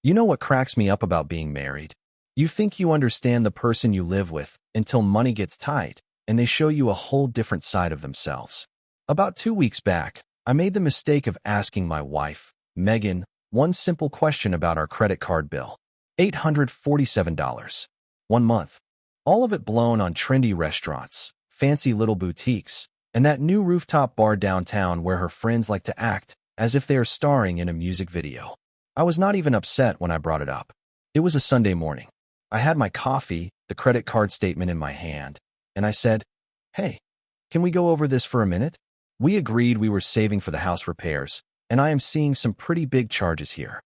You know what cracks me up about being married? You think you understand the person you live with until money gets tight and they show you a whole different side of themselves. About 2 weeks back, I made the mistake of asking my wife, Megan, one simple question about our credit card bill. $847. 1 month. All of it blown on trendy restaurants, fancy little boutiques, and that new rooftop bar downtown where her friends like to act as if they are starring in a music video. I was not even upset when I brought it up. It was a Sunday morning. I had my coffee, the credit card statement in my hand, and I said, "Hey, can we go over this for a minute? We agreed we were saving for the house repairs, and I am seeing some pretty big charges here."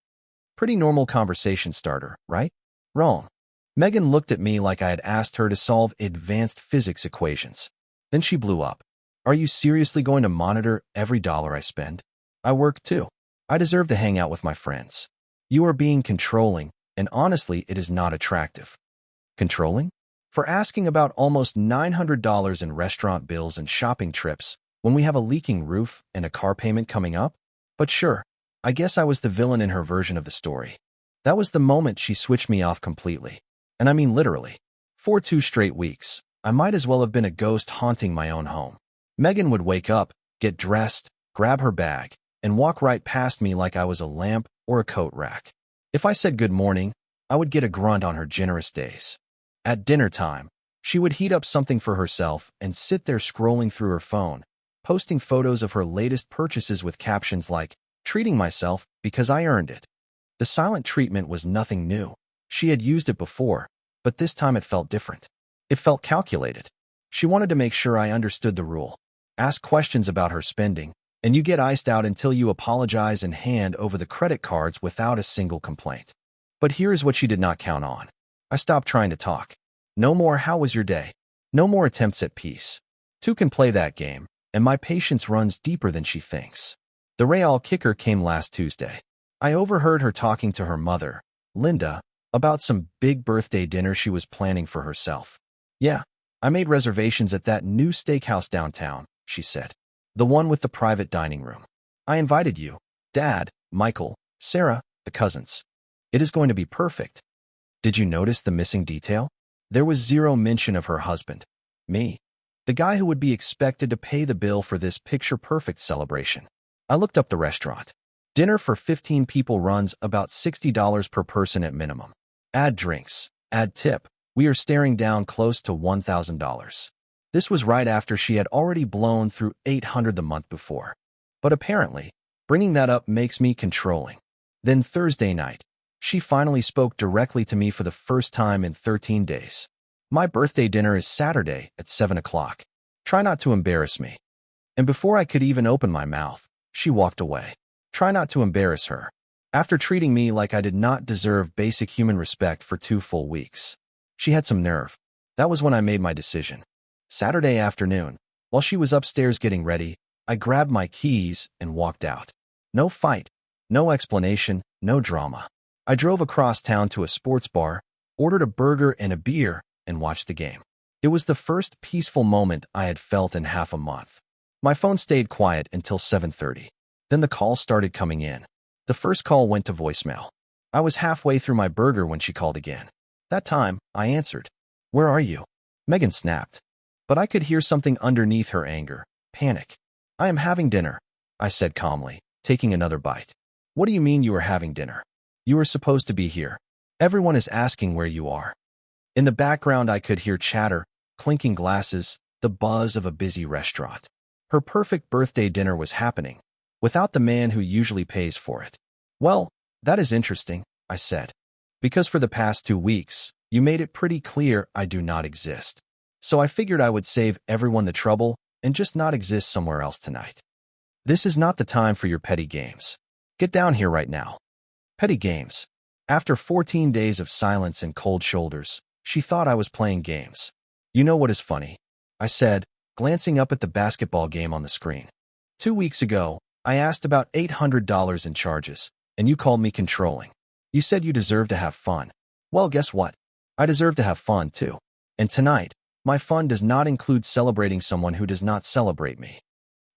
Pretty normal conversation starter, right? Wrong. Megan looked at me like I had asked her to solve advanced physics equations. Then she blew up. "Are you seriously going to monitor every dollar I spend? I work too. I deserve to hang out with my friends. You are being controlling, and honestly, it is not attractive." Controlling? For asking about almost $900 in restaurant bills and shopping trips when we have a leaking roof and a car payment coming up? But sure, I guess I was the villain in her version of the story. That was the moment she switched me off completely. And I mean literally. For 2 straight weeks, I might as well have been a ghost haunting my own home. Megan would wake up, get dressed, grab her bag, and walk right past me like I was a lamp or a coat rack. If I said good morning, I would get a grunt on her generous days. At dinner time, she would heat up something for herself and sit there scrolling through her phone, posting photos of her latest purchases with captions like, "Treating myself because I earned it." The silent treatment was nothing new. She had used it before, but this time it felt different. It felt calculated. She wanted to make sure I understood the rule. Ask questions about her spending, and you get iced out until you apologize and hand over the credit cards without a single complaint. But here's what she did not count on. I stopped trying to talk. No more "how was your day?" No more attempts at peace. Two can play that game, and my patience runs deeper than she thinks. The real kicker came last Tuesday. I overheard her talking to her mother, Linda, about some big birthday dinner she was planning for herself. "Yeah, I made reservations at that new steakhouse downtown," she said. "The one with the private dining room. I invited you, Dad, Michael, Sarah, the cousins. It is going to be perfect." Did you notice the missing detail? There was zero mention of her husband, me, the guy who would be expected to pay the bill for this picture-perfect celebration. I looked up the restaurant. Dinner for 15 people runs about $60 per person at minimum. Add drinks, add tip. We are staring down close to $1,000. This was right after she had already blown through $800 the month before. But apparently, bringing that up makes me controlling. Then Thursday night, she finally spoke directly to me for the first time in 13 days. "My birthday dinner is Saturday at 7 o'clock. Try not to embarrass me." And before I could even open my mouth, she walked away. Try not to embarrass her. After treating me like I did not deserve basic human respect for 2 full weeks. She had some nerve. That was when I made my decision. Saturday afternoon, while she was upstairs getting ready, I grabbed my keys and walked out. No fight, no explanation, no drama. I drove across town to a sports bar, ordered a burger and a beer, and watched the game. It was the first peaceful moment I had felt in half a month. My phone stayed quiet until 7:30. Then the calls started coming in. The first call went to voicemail. I was halfway through my burger when she called again. That time, I answered. "Where are you?" Megan snapped. But I could hear something underneath her anger, panic. "I am having dinner," I said calmly, taking another bite. "What do you mean you are having dinner? You are supposed to be here. Everyone is asking where you are." In the background, I could hear chatter, clinking glasses, the buzz of a busy restaurant. Her perfect birthday dinner was happening, without the man who usually pays for it. "Well, that is interesting," I said. "Because for the past 2 weeks, you made it pretty clear I do not exist. So I figured I would save everyone the trouble and just not exist somewhere else tonight. This is not the time for your petty games. Get down here right now." Petty games. After 14 days of silence and cold shoulders, she thought I was playing games. "You know what is funny?" I said, glancing up at the basketball game on the screen. 2 weeks ago, I asked about $800 in charges, and you called me controlling. You said you deserve to have fun. Well, guess what? I deserve to have fun, too. And tonight, my fun does not include celebrating someone who does not celebrate me."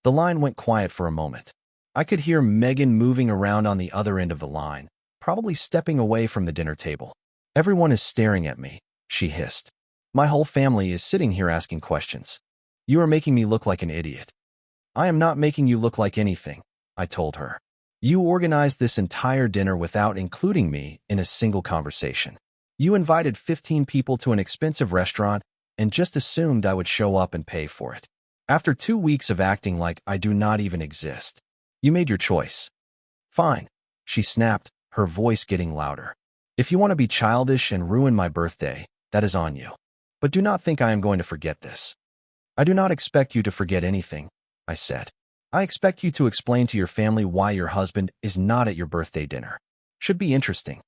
The line went quiet for a moment. I could hear Megan moving around on the other end of the line, probably stepping away from the dinner table. Everyone is staring at me, she hissed. My whole family is sitting here asking questions. You are making me look like an idiot. I am not making you look like anything, I told her. You organized this entire dinner without including me in a single conversation. You invited 15 people to an expensive restaurant and just assumed I would show up and pay for it. After 2 weeks of acting like I do not even exist, you made your choice. Fine, she snapped, her voice getting louder. If you want to be childish and ruin my birthday, that is on you. But do not think I am going to forget this. I do not expect you to forget anything, I said. I expect you to explain to your family why your husband is not at your birthday dinner. Should be interesting.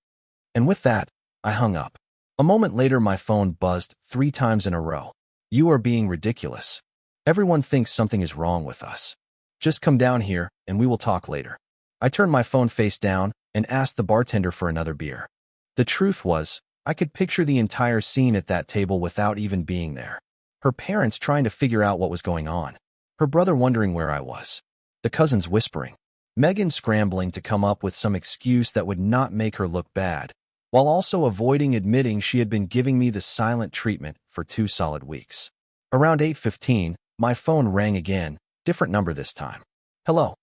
And with that, I hung up. A moment later, my phone buzzed 3 times in a row. You are being ridiculous. Everyone thinks something is wrong with us. Just come down here, and we will talk later. I turned my phone face down and asked the bartender for another beer. The truth was, I could picture the entire scene at that table without even being there. Her parents trying to figure out what was going on. Her brother wondering where I was. The cousins whispering. Megan scrambling to come up with some excuse that would not make her look bad, while also avoiding admitting she had been giving me the silent treatment for 2 solid weeks. Around 8:15, my phone rang again, different number this time. Hello.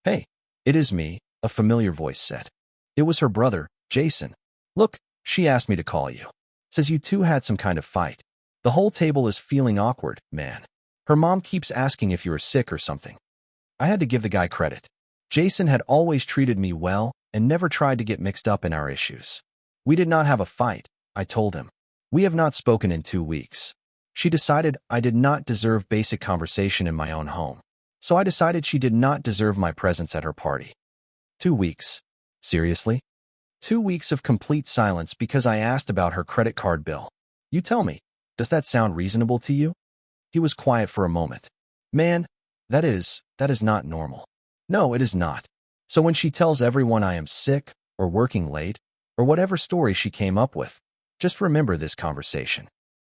Hey, it is me, a familiar voice said. It was her brother, Jason. Look, she asked me to call you. Says you two had some kind of fight. The whole table is feeling awkward, man. Her mom keeps asking if you were sick or something. I had to give the guy credit. Jason had always treated me well and never tried to get mixed up in our issues. We did not have a fight, I told him. We have not spoken in 2 weeks. She decided I did not deserve basic conversation in my own home. So I decided she did not deserve my presence at her party. 2 weeks. Seriously? 2 weeks of complete silence because I asked about her credit card bill. You tell me, does that sound reasonable to you? He was quiet for a moment. Man, that is not normal. No, it is not. So when she tells everyone I am sick or working late or whatever story she came up with, just remember this conversation.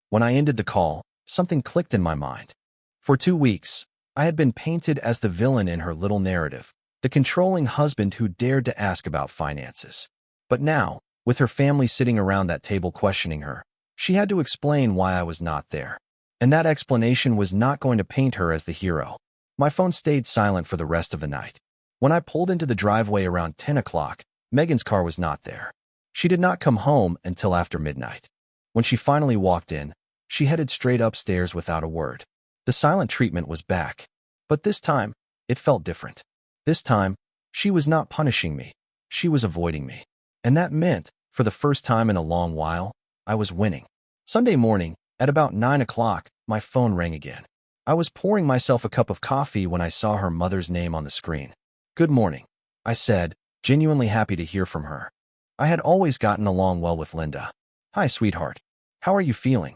When I ended the call, something clicked in my mind. For 2 weeks, I had been painted as the villain in her little narrative, the controlling husband who dared to ask about finances. But now, with her family sitting around that table questioning her, she had to explain why I was not there. And that explanation was not going to paint her as the hero. My phone stayed silent for the rest of the night. When I pulled into the driveway around 10 o'clock, Megan's car was not there. She did not come home until after midnight. When she finally walked in, she headed straight upstairs without a word. The silent treatment was back. But this time, it felt different. This time, she was not punishing me. She was avoiding me. And that meant, for the first time in a long while, I was winning. Sunday morning, at about 9 o'clock, my phone rang again. I was pouring myself a cup of coffee when I saw her mother's name on the screen. Good morning, I said, genuinely happy to hear from her. I had always gotten along well with Linda. Hi, sweetheart. How are you feeling?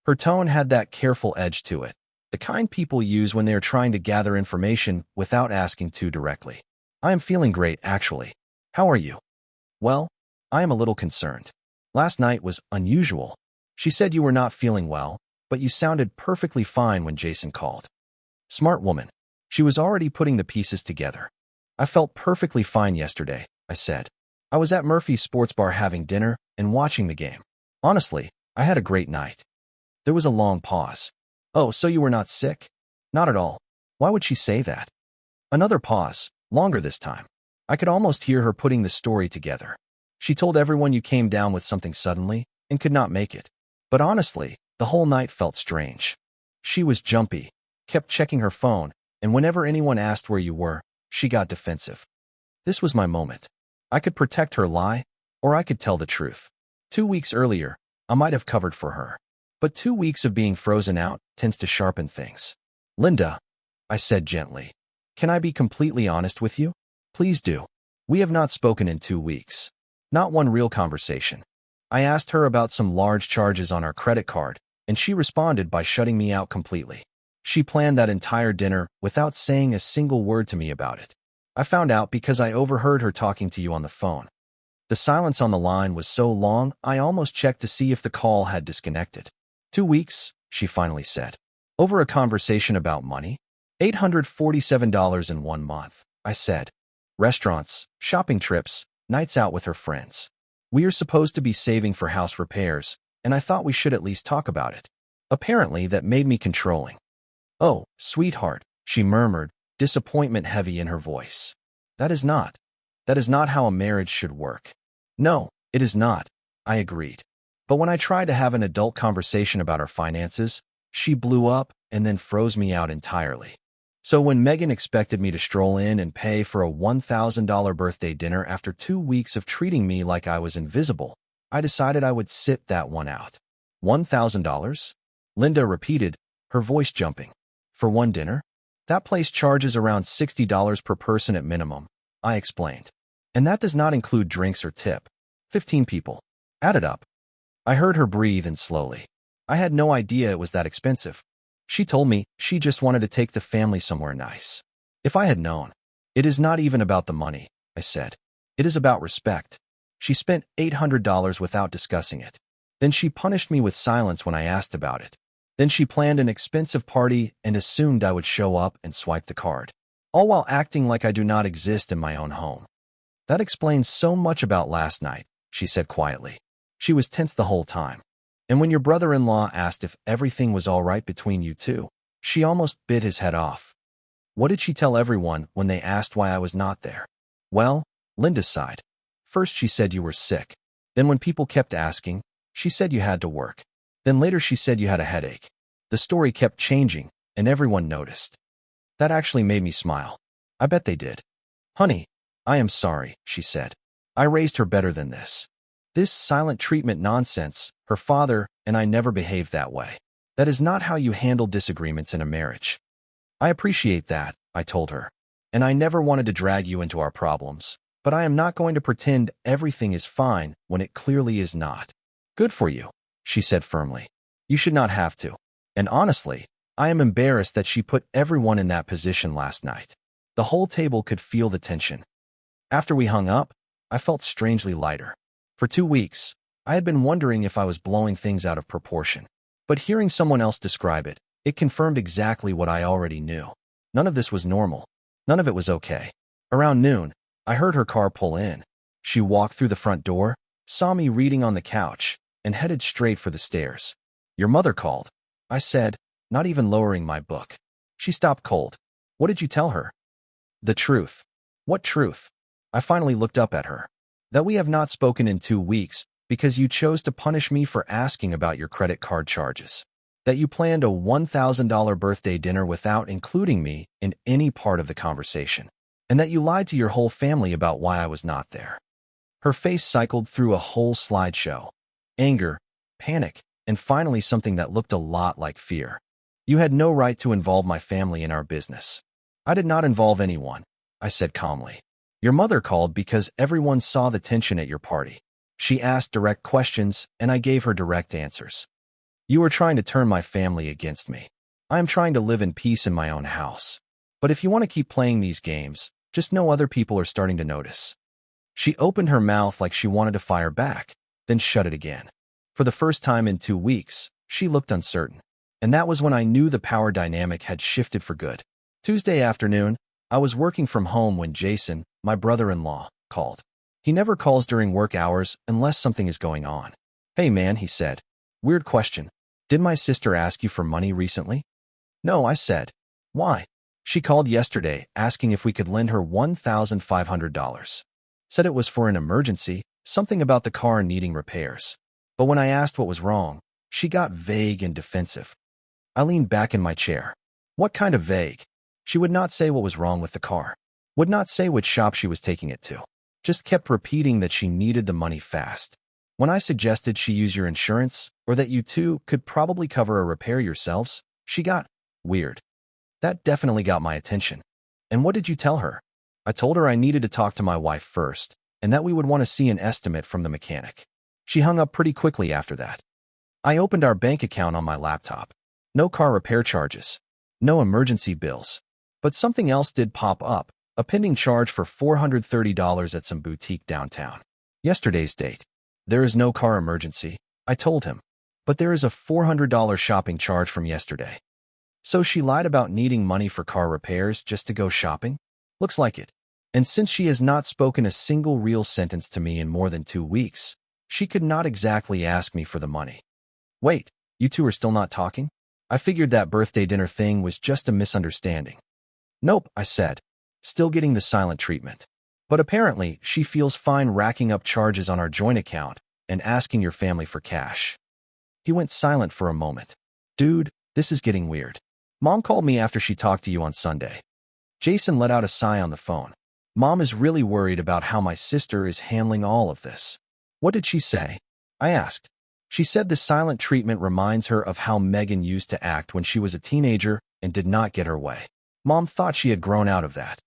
Her tone had that careful edge to it, the kind people use when they are trying to gather information without asking too directly. I am feeling great, actually. How are you? Well, I am a little concerned. Last night was unusual. She said you were not feeling well, but you sounded perfectly fine when Jason called. Smart woman. She was already putting the pieces together. I felt perfectly fine yesterday, I said. I was at Murphy's sports bar having dinner and watching the game. Honestly, I had a great night. There was a long pause. Oh, so you were not sick? Not at all. Why would she say that? Another pause, longer this time. I could almost hear her putting the story together. She told everyone you came down with something suddenly and could not make it. But honestly, the whole night felt strange. She was jumpy, kept checking her phone, and whenever anyone asked where you were, she got defensive. This was my moment. I could protect her lie, or I could tell the truth. 2 weeks earlier, I might have covered for her. But 2 weeks of being frozen out tends to sharpen things. Linda, I said gently, can I be completely honest with you? Please do. We have not spoken in 2 weeks. Not one real conversation. I asked her about some large charges on our credit card, and she responded by shutting me out completely. She planned that entire dinner without saying a single word to me about it. I found out because I overheard her talking to you on the phone. The silence on the line was so long, I almost checked to see if the call had disconnected. 2 weeks, she finally said. Over a conversation about money? $847 in 1 month, I said. Restaurants, shopping trips, nights out with her friends. We are supposed to be saving for house repairs, and I thought we should at least talk about it. Apparently, that made me controlling. "Oh, sweetheart," she murmured, disappointment heavy in her voice. That is not how a marriage should work." "No, it is not," I agreed. But when I tried to have an adult conversation about our finances, she blew up and then froze me out entirely. So when Megan expected me to stroll in and pay for a $1,000 birthday dinner after 2 weeks of treating me like I was invisible, I decided I would sit that one out. $1,000? Linda repeated, her voice jumping. For one dinner? That place charges around $60 per person at minimum, I explained. And that does not include drinks or tip. 15 people. Add it up. I heard her breathe in slowly. I had no idea it was that expensive. She told me she just wanted to take the family somewhere nice. If I had known. "It is not even about the money," I said. "It is about respect." She spent $800 without discussing it. Then she punished me with silence when I asked about it. Then she planned an expensive party and assumed I would show up and swipe the card, all while acting like I do not exist in my own home. "That explains so much about last night," she said quietly. She was tense the whole time. "And when your brother-in-law asked if everything was all right between you two, she almost bit his head off." "What did she tell everyone when they asked why I was not there?" "Well," Linda sighed. "First she said you were sick. Then when people kept asking, she said you had to work. Then later she said you had a headache. The story kept changing, and everyone noticed." That actually made me smile. I bet they did. "Honey, I am sorry," she said. "I raised her better than this. This silent treatment nonsense, her father and I never behaved that way. That is not how you handle disagreements in a marriage." "I appreciate that," I told her. "And I never wanted to drag you into our problems. But I am not going to pretend everything is fine when it clearly is not." "Good for you," she said firmly. "You should not have to. And honestly, I am embarrassed that she put everyone in that position last night." The whole table could feel the tension. After we hung up, I felt strangely lighter. For 2 weeks, I had been wondering if I was blowing things out of proportion. But hearing someone else describe it, it confirmed exactly what I already knew. None of this was normal. None of it was okay. Around noon, I heard her car pull in. She walked through the front door, saw me reading on the couch, and headed straight for the stairs. "Your mother called," I said, not even lowering my book. She stopped cold. "What did you tell her?" "The truth." "What truth?" I finally looked up at her. "That we have not spoken in 2 weeks because you chose to punish me for asking about your credit card charges. That you planned a $1,000 birthday dinner without including me in any part of the conversation. And that you lied to your whole family about why I was not there." Her face cycled through a whole slideshow. Anger, panic, and finally something that looked a lot like fear. "You had no right to involve my family in our business." "I did not involve anyone," I said calmly. "Your mother called because everyone saw the tension at your party. She asked direct questions, and I gave her direct answers. You are trying to turn my family against me. I am trying to live in peace in my own house. But if you want to keep playing these games, just know other people are starting to notice." She opened her mouth like she wanted to fire back, then shut it again. For the first time in 2 weeks, she looked uncertain. And that was when I knew the power dynamic had shifted for good. Tuesday afternoon, I was working from home when Jason, my brother-in-law, called. He never calls during work hours unless something is going on. "Hey man," he said. "Weird question. Did my sister ask you for money recently?" "No," I said. "Why?" "She called yesterday asking if we could lend her $1,500. Said it was for an emergency, something about the car needing repairs. But when I asked what was wrong, she got vague and defensive." I leaned back in my chair. "What kind of vague?" She would not say what was wrong with the car. Would not say which shop she was taking it to. Just kept repeating that she needed the money fast. When I suggested she use your insurance, or that you two could probably cover a repair yourselves, she got weird. That definitely got my attention. "And what did you tell her?" I told her I needed to talk to my wife first, and that we would want to see an estimate from the mechanic. She hung up pretty quickly after that. I opened our bank account on my laptop. No car repair charges. No emergency bills. But something else did pop up, a pending charge for $430 at some boutique downtown. Yesterday's date. "There is no car emergency," I told him. "But there is a $400 shopping charge from yesterday." So she lied about needing money for car repairs just to go shopping? Looks like it. And since she has not spoken a single real sentence to me in more than 2 weeks, she could not exactly ask me for the money. Wait, you two are still not talking? I figured that birthday dinner thing was just a misunderstanding. Nope, I said, still getting the silent treatment. But apparently, she feels fine racking up charges on our joint account and asking your family for cash. He went silent for a moment. Dude, this is getting weird. Mom called me after she talked to you on Sunday. Jason let out a sigh on the phone. Mom is really worried about how my sister is handling all of this. What did she say? I asked. She said the silent treatment reminds her of how Megan used to act when she was a teenager and did not get her way. Mom thought she had grown out of that.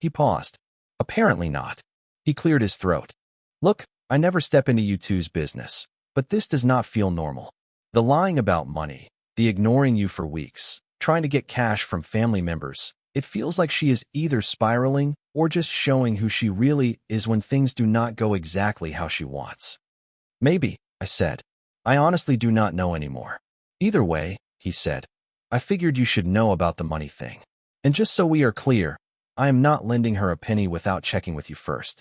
He paused. Apparently not. He cleared his throat. Look, I never step into you two's business, but this does not feel normal. The lying about money, the ignoring you for weeks, trying to get cash from family members, it feels like she is either spiraling or just showing who she really is when things do not go exactly how she wants. Maybe, I said. I honestly do not know anymore. Either way, he said, I figured you should know about the money thing. And just so we are clear, I am not lending her a penny without checking with you first.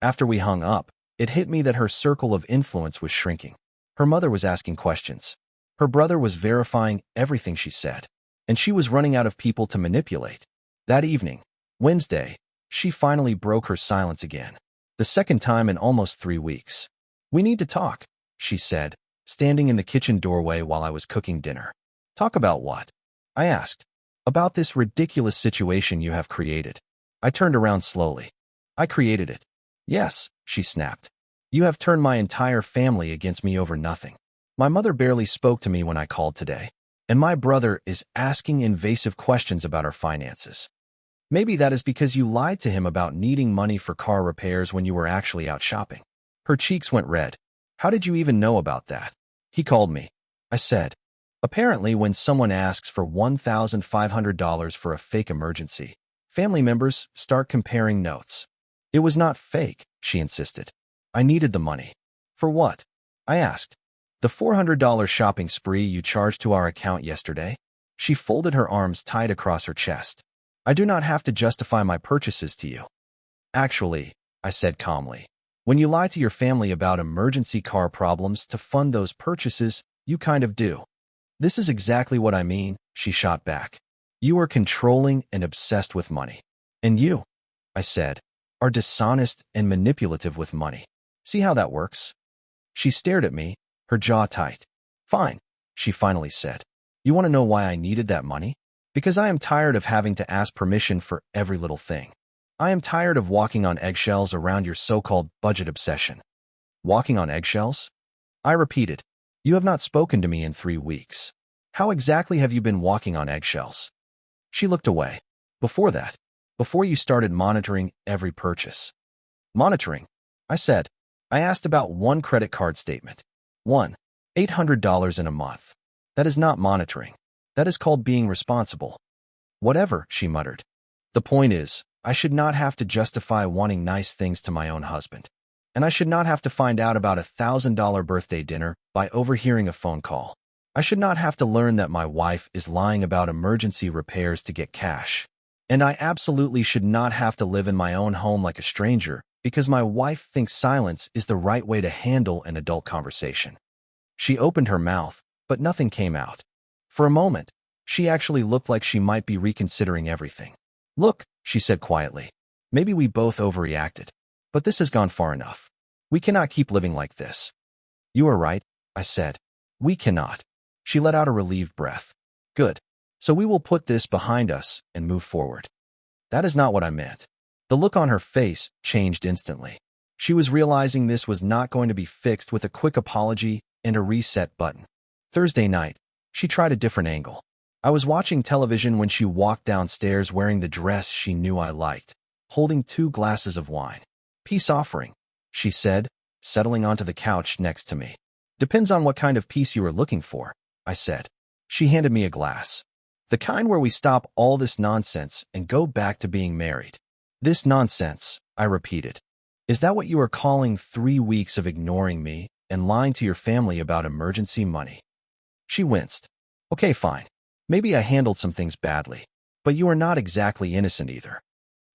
After we hung up, it hit me that her circle of influence was shrinking. Her mother was asking questions. Her brother was verifying everything she said. And she was running out of people to manipulate. That evening, Wednesday, she finally broke her silence again. The second time in almost 3 weeks. We need to talk, she said, standing in the kitchen doorway while I was cooking dinner. Talk about what? I asked. About this ridiculous situation you have created. I turned around slowly. I created it. Yes, she snapped. You have turned my entire family against me over nothing. My mother barely spoke to me when I called today, and my brother is asking invasive questions about our finances. Maybe that is because you lied to him about needing money for car repairs when you were actually out shopping. Her cheeks went red. How did you even know about that? He called me. I said. Apparently, when someone asks for $1,500 for a fake emergency, family members start comparing notes. It was not fake, she insisted. I needed the money. For what? I asked. The $400 shopping spree you charged to our account yesterday? She folded her arms tight across her chest. I do not have to justify my purchases to you. Actually, I said calmly, when you lie to your family about emergency car problems to fund those purchases, you kind of do. This is exactly what I mean, she shot back. You are controlling and obsessed with money. And you, I said, are dishonest and manipulative with money. See how that works? She stared at me, her jaw tight. Fine, she finally said. You want to know why I needed that money? Because I am tired of having to ask permission for every little thing. I am tired of walking on eggshells around your so-called budget obsession. Walking on eggshells? I repeated. You have not spoken to me in 3 weeks. How exactly have you been walking on eggshells? She looked away. Before that, before you started monitoring every purchase. Monitoring? I said. I asked about one credit card statement. $800 in a month. That is not monitoring. That is called being responsible. Whatever, she muttered. The point is, I should not have to justify wanting nice things to my own husband. And I should not have to find out about a $1,000 birthday dinner by overhearing a phone call. I should not have to learn that my wife is lying about emergency repairs to get cash. And I absolutely should not have to live in my own home like a stranger because my wife thinks silence is the right way to handle an adult conversation. She opened her mouth, but nothing came out. For a moment, she actually looked like she might be reconsidering everything. Look, she said quietly, maybe we both overreacted. But this has gone far enough. We cannot keep living like this. You are right, I said. We cannot. She let out a relieved breath. Good. So we will put this behind us and move forward. That is not what I meant. The look on her face changed instantly. She was realizing this was not going to be fixed with a quick apology and a reset button. Thursday night, she tried a different angle. I was watching television when she walked downstairs wearing the dress she knew I liked, holding 2 glasses of wine. Peace offering, she said, settling onto the couch next to me. Depends on what kind of peace you are looking for, I said. She handed me a glass. The kind where we stop all this nonsense and go back to being married. This nonsense, I repeated. Is that what you are calling 3 weeks of ignoring me and lying to your family about emergency money? She winced. Okay, fine. Maybe I handled some things badly, but you are not exactly innocent either.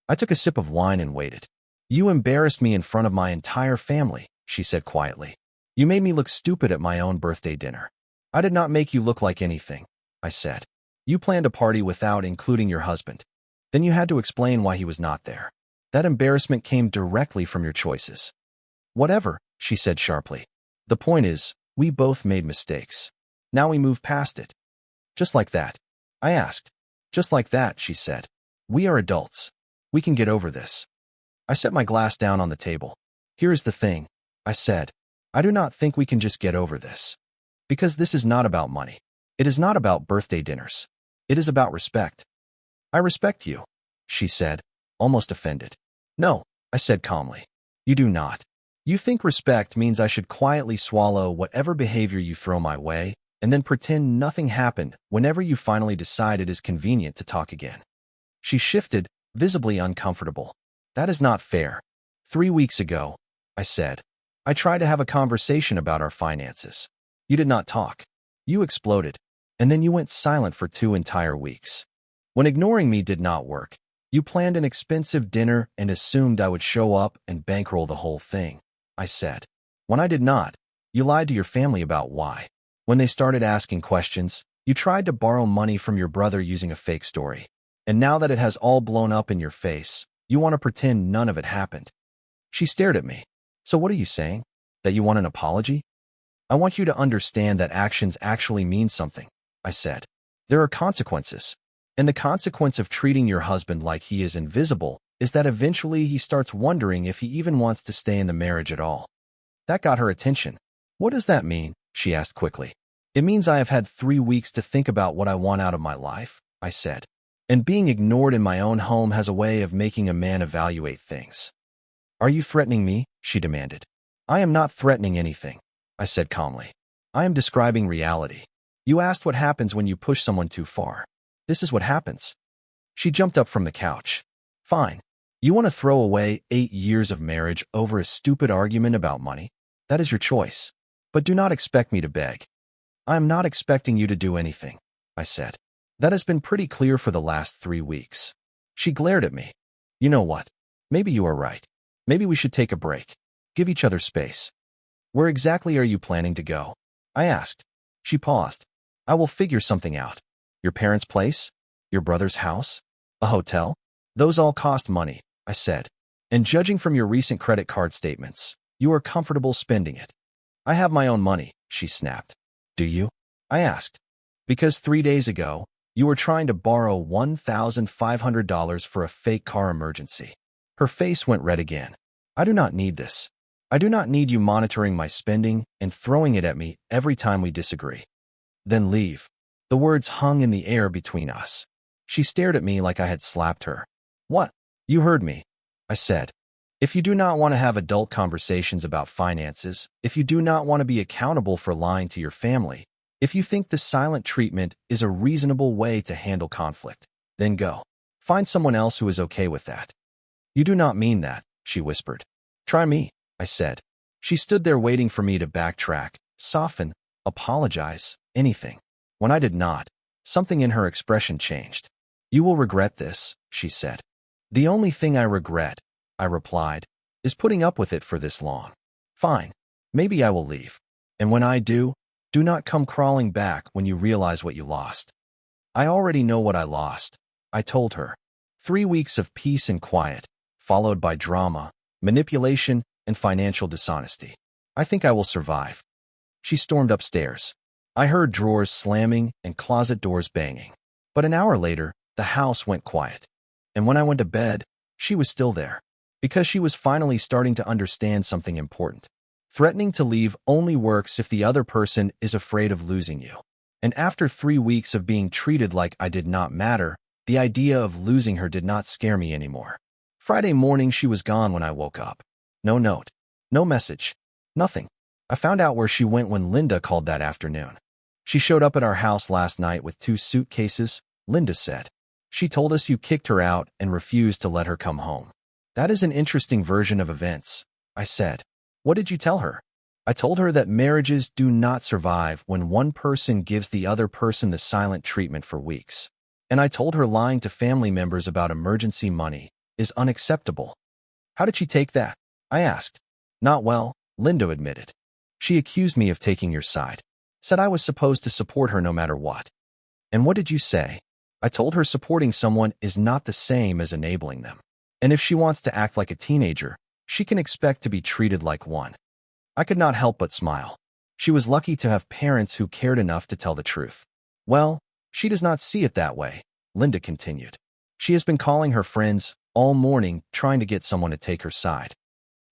I took a sip of wine and waited. You embarrassed me in front of my entire family, she said quietly. You made me look stupid at my own birthday dinner. I did not make you look like anything, I said. You planned a party without including your husband. Then you had to explain why he was not there. That embarrassment came directly from your choices. Whatever, she said sharply. The point is, we both made mistakes. Now we move past it. Just like that, I asked. Just like that, she said. We are adults. We can get over this. I set my glass down on the table. Here is the thing, I said. I do not think we can just get over this. Because this is not about money. It is not about birthday dinners. It is about respect. I respect you, she said, almost offended. No, I said calmly. You do not. You think respect means I should quietly swallow whatever behavior you throw my way, and then pretend nothing happened whenever you finally decide it is convenient to talk again. She shifted, visibly uncomfortable. That is not fair. 3 weeks ago, I said, I tried to have a conversation about our finances. You did not talk. You exploded, and then you went silent for 2 entire weeks. When ignoring me did not work, you planned an expensive dinner and assumed I would show up and bankroll the whole thing, I said. When I did not, you lied to your family about why. When they started asking questions, you tried to borrow money from your brother using a fake story. And now that it has all blown up in your face, you want to pretend none of it happened. She stared at me. So what are you saying? That you want an apology? I want you to understand that actions actually mean something, I said. There are consequences. And the consequence of treating your husband like he is invisible is that eventually he starts wondering if he even wants to stay in the marriage at all. That got her attention. What does that mean? She asked quickly. It means I have had 3 weeks to think about what I want out of my life, I said. And being ignored in my own home has a way of making a man evaluate things. Are you threatening me? She demanded. I am not threatening anything, I said calmly. I am describing reality. You asked what happens when you push someone too far. This is what happens. She jumped up from the couch. Fine. You want to throw away 8 years of marriage over a stupid argument about money? That is your choice. But do not expect me to beg. I am not expecting you to do anything, I said. That has been pretty clear for the last 3 weeks. She glared at me. You know what? Maybe you are right. Maybe we should take a break. Give each other space. Where exactly are you planning to go? I asked. She paused. I will figure something out. Your parents' place? Your brother's house? A hotel? Those all cost money, I said. And judging from your recent credit card statements, you are comfortable spending it. I have my own money, she snapped. Do you? I asked. Because 3 days ago, you were trying to borrow $1,500 for a fake car emergency. Her face went red again. I do not need this. I do not need you monitoring my spending and throwing it at me every time we disagree. Then leave. The words hung in the air between us. She stared at me like I had slapped her. What? You heard me, I said. If you do not want to have adult conversations about finances, if you do not want to be accountable for lying to your family, if you think the silent treatment is a reasonable way to handle conflict, then go. Find someone else who is okay with that. You do not mean that, she whispered. Try me, I said. She stood there waiting for me to backtrack, soften, apologize, anything. When I did not, something in her expression changed. You will regret this, she said. The only thing I regret, I replied, is putting up with it for this long. Fine. Maybe I will leave. And when I do not come crawling back when you realize what you lost. I already know what I lost, I told her. 3 weeks of peace and quiet, followed by drama, manipulation, and financial dishonesty. I think I will survive. She stormed upstairs. I heard drawers slamming and closet doors banging. But an hour later, the house went quiet. And when I went to bed, she was still there. Because she was finally starting to understand something important. Threatening to leave only works if the other person is afraid of losing you. And after 3 weeks of being treated like I did not matter, the idea of losing her did not scare me anymore. Friday morning she was gone when I woke up. No note. No message. Nothing. I found out where she went when Linda called that afternoon. She showed up at our house last night with 2 suitcases, Linda said. She told us you kicked her out and refused to let her come home. That is an interesting version of events, I said. What did you tell her? I told her that marriages do not survive when one person gives the other person the silent treatment for weeks. And I told her lying to family members about emergency money is unacceptable. How did she take that? I asked. Not well, Linda admitted. She accused me of taking your side. Said I was supposed to support her no matter what. And what did you say? I told her supporting someone is not the same as enabling them. And if she wants to act like a teenager, she can expect to be treated like one. I could not help but smile. She was lucky to have parents who cared enough to tell the truth. Well, she does not see it that way, Linda continued. She has been calling her friends all morning trying to get someone to take her side.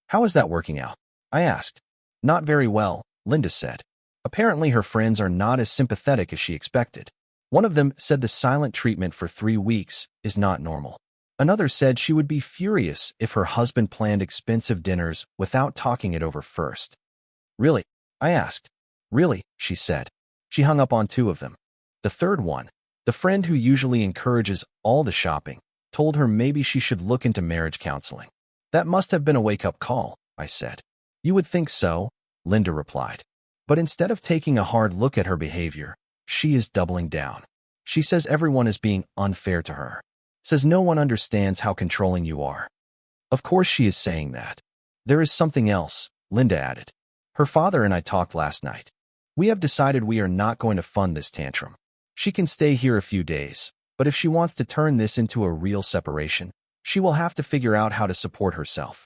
How is that working out? I asked. Not very well, Linda said. Apparently her friends are not as sympathetic as she expected. One of them said the silent treatment for 3 weeks is not normal. Another said she would be furious if her husband planned expensive dinners without talking it over first. Really? I asked. Really, she said. She hung up on 2 of them. The third one, the friend who usually encourages all the shopping, told her maybe she should look into marriage counseling. That must have been a wake-up call, I said. You would think so, Linda replied. But instead of taking a hard look at her behavior, she is doubling down. She says everyone is being unfair to her. Says no one understands how controlling you are. Of course she is saying that. There is something else, Linda added. Her father and I talked last night. We have decided we are not going to fund this tantrum. She can stay here a few days, but if she wants to turn this into a real separation, she will have to figure out how to support herself.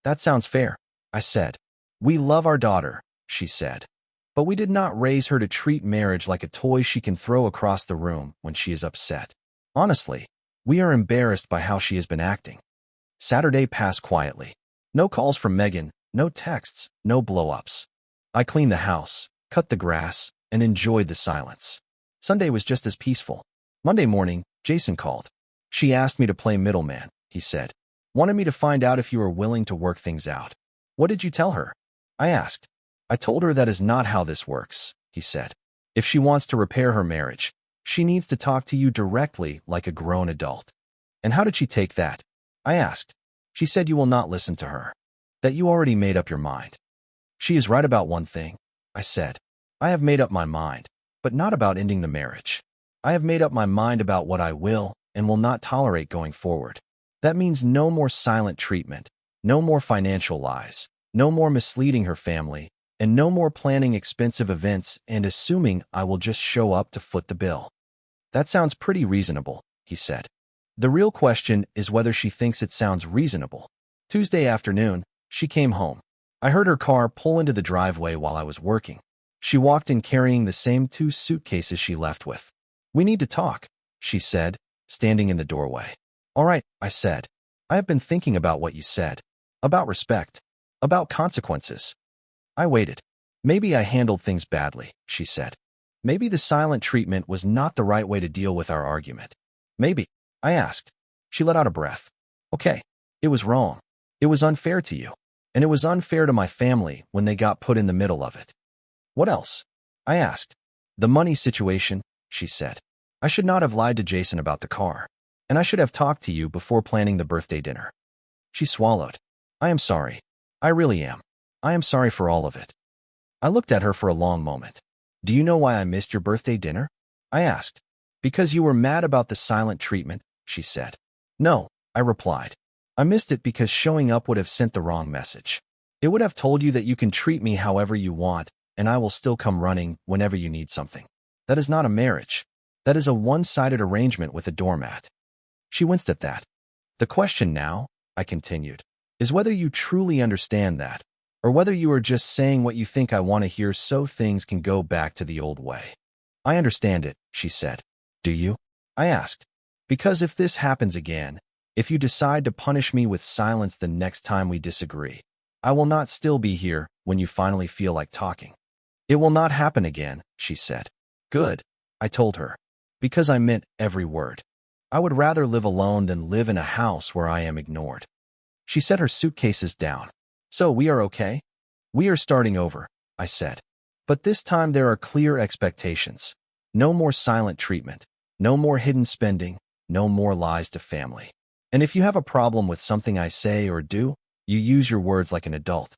That sounds fair, I said. We love our daughter, she said. But we did not raise her to treat marriage like a toy she can throw across the room when she is upset. Honestly, we are embarrassed by how she has been acting. Saturday passed quietly. No calls from Megan, no texts, no blow-ups. I cleaned the house, cut the grass, and enjoyed the silence. Sunday was just as peaceful. Monday morning, Jason called. She asked me to play middleman, he said. Wanted me to find out if you were willing to work things out. What did you tell her? I asked. I told her that is not how this works, he said. If she wants to repair her marriage, she needs to talk to you directly like a grown adult. And how did she take that? I asked. She said you will not listen to her. That you already made up your mind. She is right about one thing, I said. I have made up my mind, but not about ending the marriage. I have made up my mind about what I will and will not tolerate going forward. That means no more silent treatment, no more financial lies, no more misleading her family, and no more planning expensive events and assuming I will just show up to foot the bill. That sounds pretty reasonable, he said. The real question is whether she thinks it sounds reasonable. Tuesday afternoon, she came home. I heard her car pull into the driveway while I was working. She walked in carrying the same 2 suitcases she left with. We need to talk, she said, standing in the doorway. All right, I said. I have been thinking about what you said. About respect. About consequences. I waited. Maybe I handled things badly, she said. Maybe the silent treatment was not the right way to deal with our argument. Maybe, I asked. She let out a breath. Okay, it was wrong. It was unfair to you. And it was unfair to my family when they got put in the middle of it. What else? I asked. The money situation, she said. I should not have lied to Jason about the car. And I should have talked to you before planning the birthday dinner. She swallowed. I am sorry. I really am. I am sorry for all of it. I looked at her for a long moment. Do you know why I missed your birthday dinner? I asked. Because you were mad about the silent treatment, she said. No, I replied. I missed it because showing up would have sent the wrong message. It would have told you that you can treat me however you want, and I will still come running whenever you need something. That is not a marriage. That is a one-sided arrangement with a doormat. She winced at that. The question now, I continued, is whether you truly understand that, or whether you are just saying what you think I want to hear so things can go back to the old way. I understand it, she said. Do you? I asked. Because if this happens again, if you decide to punish me with silence the next time we disagree, I will not still be here when you finally feel like talking. It will not happen again, she said. Good, I told her. Because I meant every word. I would rather live alone than live in a house where I am ignored. She set her suitcases down. So we are okay? We are starting over, I said. But this time there are clear expectations. No more silent treatment. No more hidden spending. No more lies to family. And if you have a problem with something I say or do, you use your words like an adult.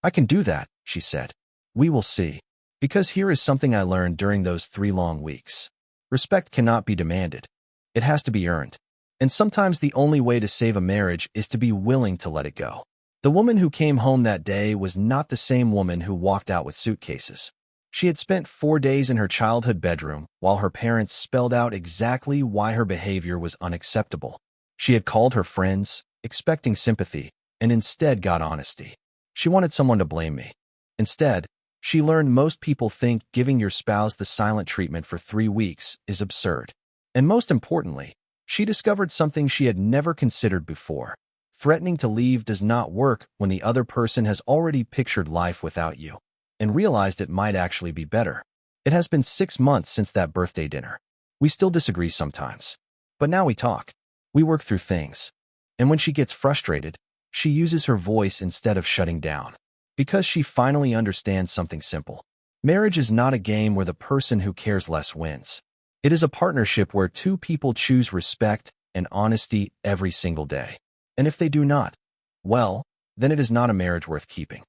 I can do that, she said. We will see. Because here is something I learned during those 3 long weeks. Respect cannot be demanded. It has to be earned. And sometimes the only way to save a marriage is to be willing to let it go. The woman who came home that day was not the same woman who walked out with suitcases. She had spent 4 days in her childhood bedroom while her parents spelled out exactly why her behavior was unacceptable. She had called her friends, expecting sympathy, and instead got honesty. She wanted someone to blame me. Instead, she learned most people think giving your spouse the silent treatment for 3 weeks is absurd. And most importantly, she discovered something she had never considered before. Threatening to leave does not work when the other person has already pictured life without you, and realized it might actually be better. It has been 6 months since that birthday dinner. We still disagree sometimes. But now we talk. We work through things. And when she gets frustrated, she uses her voice instead of shutting down. Because she finally understands something simple. Marriage is not a game where the person who cares less wins. It is a partnership where 2 people choose respect and honesty every single day. And if they do not, well, then it is not a marriage worth keeping.